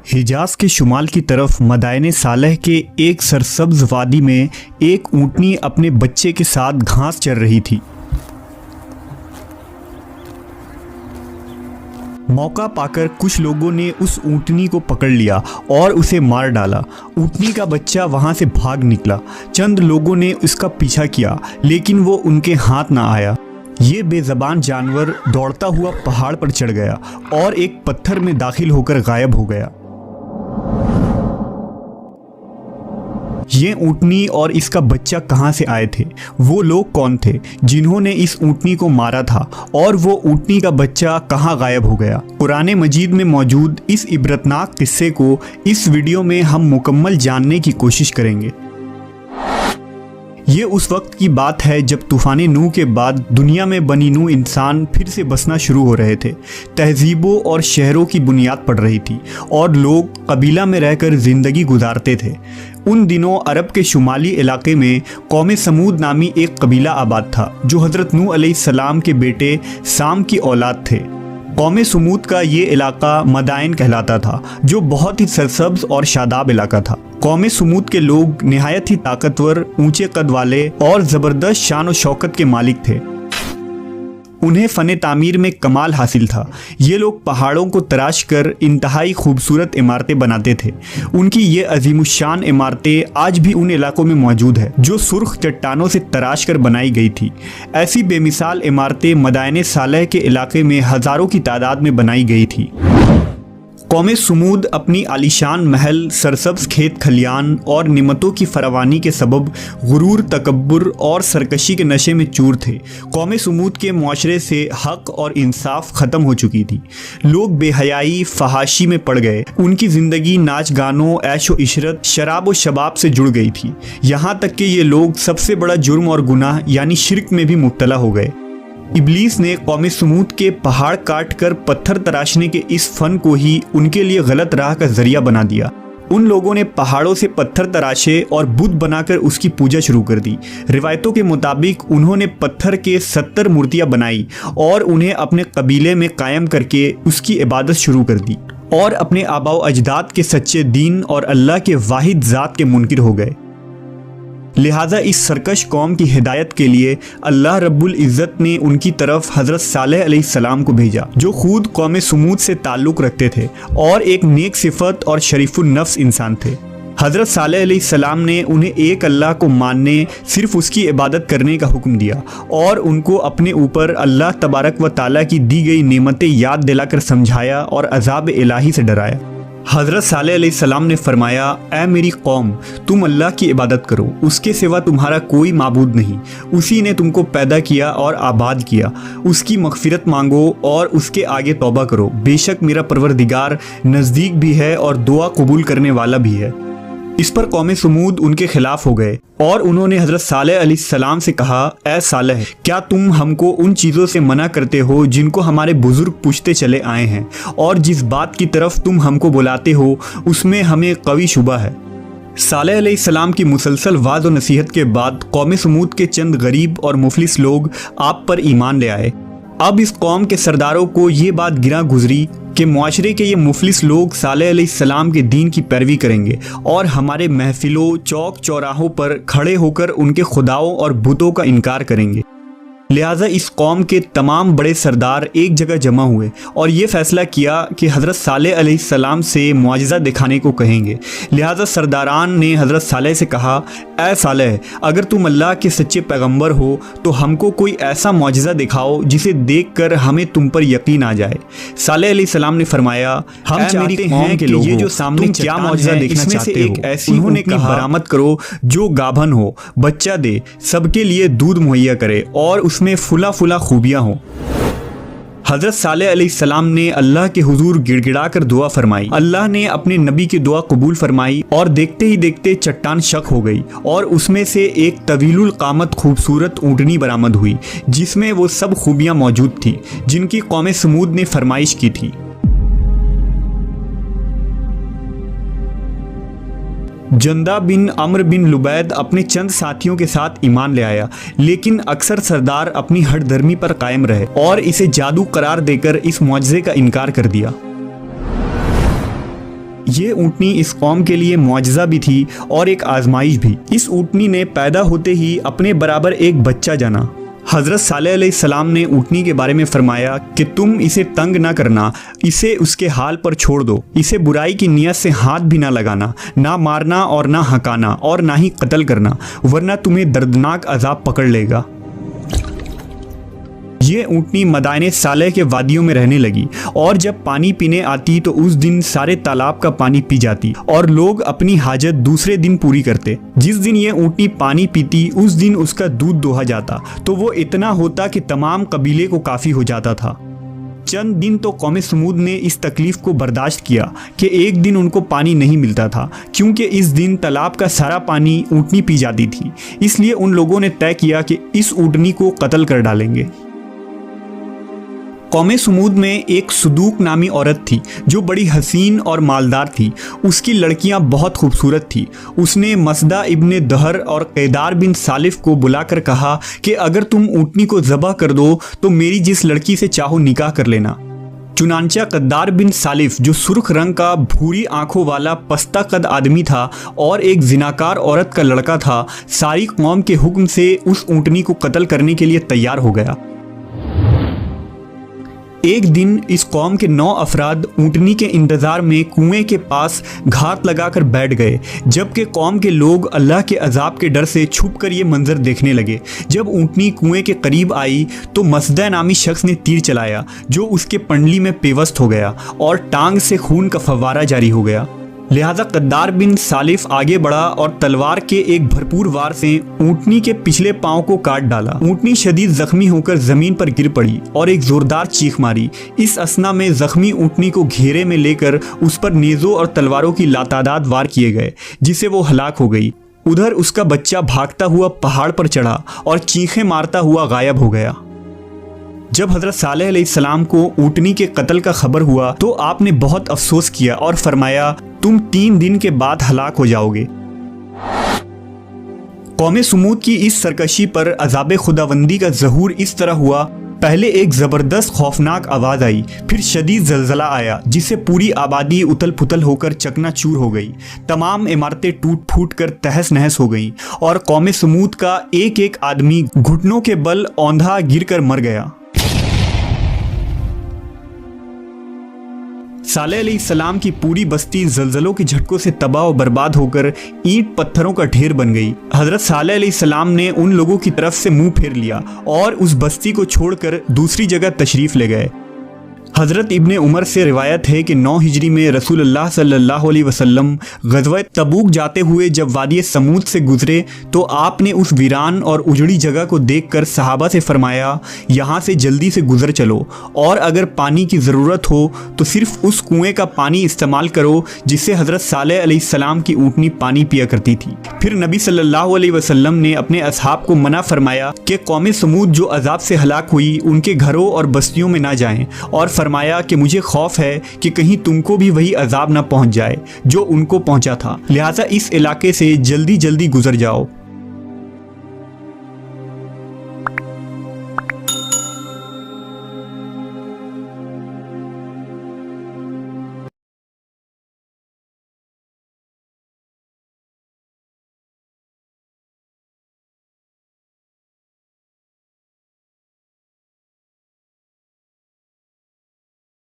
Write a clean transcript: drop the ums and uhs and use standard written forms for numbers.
हिजाज के शुमाल की तरफ मदायने सालेह के एक सरसब्ज वादी में एक ऊँटनी अपने बच्चे के साथ घास चर रही थी। मौका पाकर कुछ लोगों ने उस ऊँटनी को पकड़ लिया और उसे मार डाला। ऊँटनी का बच्चा वहाँ से भाग निकला। चंद लोगों ने उसका पीछा किया, लेकिन वो उनके हाथ ना आया। ये बेज़बान जानवर दौड़ता हुआ पहाड़ पर चढ़ गया और एक पत्थर में दाखिल होकर गायब हो गया। ये ऊँटनी और इसका बच्चा कहाँ से आए थे? वो लोग कौन थे जिन्होंने इस ऊँटनी को मारा था? और वो ऊँटनी का बच्चा कहाँ गायब हो गया? कुरान मजीद में मौजूद इस इबरतनाक किस्से को इस वीडियो में हम मुकम्मल जानने की कोशिश करेंगे। ये उस वक्त की बात है जब तूफ़ान नूह के बाद दुनिया में बनी नूह इंसान फिर से बसना शुरू हो रहे थे। तहजीबों और शहरों की बुनियाद पड़ रही थी और लोग कबीला में रहकर ज़िंदगी गुजारते थे। उन दिनों अरब के शुमाली इलाके में कौम समूद नामी एक कबीला आबाद था जो हज़रत नूह अलैहिस्सलाम के बेटे साम की औलाद थे। कौम समूद का ये इलाका मदाइन कहलाता था, जो बहुत ही सरसब्ज और शादाब इलाका था। कौम समूद के लोग निहायत ही ताकतवर, ऊंचे कद वाले और ज़बरदस्त शान और शौकत के मालिक थे। उन्हें फ़न तामीर में कमाल हासिल था। ये लोग पहाड़ों को तराश कर इंतहाई खूबसूरत इमारतें बनाते थे। उनकी ये अजीमुशान इमारतें आज भी उन इलाकों में मौजूद है जो सुर्ख चट्टानों से तराश कर बनाई गई थी। ऐसी बेमिसाल इमारतें मदायने सालेह के इलाके में हज़ारों की तादाद में बनाई गई थी। कौम समूद अपनी आलीशान महल, सरसब्ज खेत खलियान और निमतों की फरावानी के सबब गुरूर, तकब्बुर और सरकशी के नशे में चूर थे। कौम समूद के मुआशरे से हक और इंसाफ ख़त्म हो चुकी थी। लोग बेहयाई, फहाशी में पड़ गए। उनकी ज़िंदगी नाच गानों, ऐशो इशरत, शराब और शबाब से जुड़ गई थी। यहाँ तक कि ये लोग सबसे बड़ा जुर्म और गुनाह यानी शिर्क में भी मुब्तला हो गए। इब्लीस ने कौम समूद के पहाड़ काट कर पत्थर तराशने के इस फन को ही उनके लिए गलत राह का जरिया बना दिया। उन लोगों ने पहाड़ों से पत्थर तराशे और बुत बनाकर उसकी पूजा शुरू कर दी। रिवायतों के मुताबिक उन्होंने पत्थर के 70 मूर्तियां बनाई और उन्हें अपने कबीले में कायम करके उसकी इबादत शुरू कर दी और अपने आबाओ अजदाद के सच्चे दीन और अल्लाह के वाहिद ज़ात के मुनकिर हो गए। लिहाजा इस सरकश कौम की हिदायत के लिए अल्लाह रब्बुल इज़्ज़त ने उनकी तरफ हज़रत सालेह अलैहिस्सलाम को भेजा, जो खुद कौम समूद से ताल्लुक़ रखते थे और एक नेक सिफत और शरीफुन नफ्स इंसान थे। हज़रत सालेह अलैहिस्सलाम ने उन्हें एक अल्लाह को मानने, सिर्फ़ उसकी इबादत करने का हुक्म दिया और उनको अपने ऊपर अल्लाह तबारक व ताला की दी गई नेमतें याद दिलाकर समझाया और अज़ाब इलाही से डराया। हज़रत सालेह अलैहिस्सलाम ने फरमाया, ऐ मेरी कौम, तुम अल्लाह की इबादत करो, उसके सिवा तुम्हारा कोई माबूद नहीं। उसी ने तुमको पैदा किया और आबाद किया। उसकी मग़फ़िरत मांगो और उसके आगे तौबा करो। बेशक मेरा परवरदिगार नज़दीक भी है और दुआ कबूल करने वाला भी है। इस पर कौम समूद उनके खिलाफ हो गए और उन्होंने हज़रत सालेह अलैहिस्सलाम से कहा, ऐ सालेह, क्या तुम हमको उन चीज़ों से मना करते हो जिनको हमारे बुज़ुर्ग पूछते चले आए हैं, और जिस बात की तरफ तुम हमको बुलाते हो उसमें हमें कवी शुबा है। सालेह अलैहिस्सलाम की मुसलसल वाज़ और नसीहत के बाद कौम समूद के चंद गरीब और मुफलिस लोग आप पर ईमान ले आए। अब इस कौम के सरदारों को ये बात गिरा गुजरी कि मुआशरे के ये मुफलिस लोग सालेह अलैहिस्सलाम के दीन की पैरवी करेंगे और हमारे महफिलों, चौक चौराहों पर खड़े होकर उनके खुदाओं और बुतों का इनकार करेंगे। लिहाजा इस कौम के तमाम बड़े सरदार एक जगह जमा हुए और ये फ़ैसला किया कि हज़रत सालेह अलैहिस्सलाम से मुआजिज़ा दिखाने को कहेंगे। लिहाजा सरदारान ने हज़रत सालेह से कहा, ऐ सालेह, अगर तुम अल्लाह के सच्चे पैगंबर हो तो हमको कोई ऐसा मुआजिज़ा दिखाओ जिसे देखकर हमें तुम पर यकीन आ जाए। सालेह अलैहिस्सलाम ने फरमाया, हम चाहते हैं कि ये जो सामने क्या मुआजिज़ा देखना चाहते हो, ऐसी उन्होंने कहा, बरामद करो जो गाभन हो, बच्चा दे, सबके लिए दूध मुहैया करे और उसमें फुला फुला खूबियाँ हों। हज़रत सालेह अलैहिस्सलाम ने अल्लाह के हुजूर गिड़गिड़ा कर दुआ फरमाई। अल्लाह ने अपने नबी की दुआ कबूल फरमाई और देखते ही देखते चट्टान शक हो गई और उसमें से एक तवीलुल कामत खूबसूरत ऊँटनी बरामद हुई, जिसमें वो सब खूबियाँ मौजूद थी जिनकी कौम समूद ने फरमाइश की थी। जंदा बिन अम्र बिन लुबैद अपने चंद साथियों के साथ ईमान ले आया, लेकिन अक्सर सरदार अपनी हठधर्मी पर कायम रहे और इसे जादू करार देकर इस मुआजिज़े का इनकार कर दिया। یہ اونٹنی اس قوم کے لیے معجزہ بھی تھی اور ایک آزمائش بھی۔ اس اونٹنی نے پیدا ہوتے ہی اپنے برابر ایک بچہ جنا۔ حضرت صالح علیہ السلام نے اونٹنی کے بارے میں فرمایا کہ تم اسے تنگ نہ کرنا، اسے اس کے حال پر چھوڑ دو، اسے برائی کی نیت سے ہاتھ بھی نہ لگانا، نہ مارنا اور نہ ہکانا اور نہ ہی قتل کرنا، ورنہ تمہیں دردناک عذاب پکڑ لے گا۔ یہ اونٹنی مدائن صالح کے وادیوں میں رہنے لگی اور جب پانی پینے آتی تو اس دن سارے تالاب کا پانی پی جاتی اور لوگ اپنی حاجت دوسرے دن پوری کرتے۔ جس دن یہ اونٹنی پانی پیتی اس دن اس کا دودھ دوہا جاتا تو وہ اتنا ہوتا کہ تمام قبیلے کو کافی ہو جاتا تھا۔ چند دن تو قوم سمود نے اس تکلیف کو برداشت کیا کہ ایک دن ان کو پانی نہیں ملتا تھا، کیونکہ اس دن تالاب کا سارا پانی اونٹنی پی جاتی تھی۔ اس لیے ان لوگوں نے طے کیا کہ اس اونٹنی کو قتل کر ڈالیں گے۔ قوم سمود میں ایک صدوق نامی عورت تھی جو بڑی حسین اور مالدار تھی۔ اس کی لڑکیاں بہت خوبصورت تھی۔ اس نے مسدہ ابن دہر اور قیدار بن سالف کو بلا کر کہا کہ اگر تم اونٹنی کو ذبح کر دو تو میری جس لڑکی سے چاہو نکاح کر لینا۔ چنانچہ قیدار بن سالف جو سرخ رنگ کا بھوری آنکھوں والا پستہ قد آدمی تھا اور ایک زناکار عورت کا لڑکا تھا، ساری قوم کے حکم سے اس اونٹنی کو قتل کرنے کے لیے تیار ہو گیا۔ ایک دن اس قوم کے 9 افراد اونٹنی کے انتظار میں کنویں کے پاس گھات لگا کر بیٹھ گئے، جبکہ قوم کے لوگ اللہ کے عذاب کے ڈر سے چھپ کر یہ منظر دیکھنے لگے۔ جب اونٹنی کنویں کے قریب آئی تو مسدہ نامی شخص نے تیر چلایا جو اس کے پنڈلی میں پیوست ہو گیا اور ٹانگ سے خون کا فوارہ جاری ہو گیا۔ لہذا قیدار بن سالف آگے بڑھا اور تلوار کے ایک بھرپور وار سے اونٹنی کے پچھلے پاؤں کو کاٹ ڈالا۔ اونٹنی شدید زخمی ہو کر زمین پر گر پڑی اور ایک زوردار چیخ ماری۔ اس اثنا میں زخمی اونٹنی کو گھیرے میں لے کر اس پر نیزوں اور تلواروں کی لاتعداد وار کیے گئے، جس سے وہ ہلاک ہو گئی۔ ادھر اس کا بچہ بھاگتا ہوا پہاڑ پر چڑھا اور چیخیں مارتا ہوا غائب ہو گیا۔ جب حضرت صالح علیہ السلام کو اونٹنی کے قتل کا خبر ہوا تو آپ نے بہت افسوس کیا اور فرمایا تم 3 دن کے بعد ہلاک ہو جاؤ گے۔ قوم سمود کی اس سرکشی پر عذاب خداوندی کا ظہور اس طرح ہوا، پہلے ایک زبردست خوفناک آواز آئی، پھر شدید زلزلہ آیا جس سے پوری آبادی اتل پھتل ہو کر چکنا چور ہو گئی، تمام عمارتیں ٹوٹ پھوٹ کر تہس نہس ہو گئیں اور قوم سمود کا ایک ایک آدمی گھٹنوں کے بل اوندھا گر کر مر گیا۔ صالح علیہ السلام کی پوری بستی زلزلوں کے جھٹکوں سے تباہ و برباد ہو کر اینٹ پتھروں کا ڈھیر بن گئی۔ حضرت صالح علیہ السلام نے ان لوگوں کی طرف سے منہ پھیر لیا اور اس بستی کو چھوڑ کر دوسری جگہ تشریف لے گئے۔ حضرت ابن عمر سے روایت ہے کہ 9 ہجری میں رسول اللہ صلی اللہ علیہ وسلم غزوہ تبوک جاتے ہوئے جب وادی سمود سے گزرے تو آپ نے اس ویران اور اجڑی جگہ کو دیکھ کر صحابہ سے فرمایا یہاں سے جلدی سے گزر چلو اور اگر پانی کی ضرورت ہو تو صرف اس کنویں کا پانی استعمال کرو جس سے حضرت صالح علیہ السلام کی اونٹنی پانی پیا کرتی تھی۔ پھر نبی صلی اللہ علیہ وسلم نے اپنے اصحاب کو منع فرمایا کہ قوم سمود جو عذاب سے ہلاک ہوئی ان کے گھروں اور بستیوں میں نہ جائیں، اور فرمایا کہ مجھے خوف ہے کہ کہیں تم کو بھی وہی عذاب نہ پہنچ جائے جو ان کو پہنچا تھا، لہٰذا اس علاقے سے جلدی جلدی گزر جاؤ۔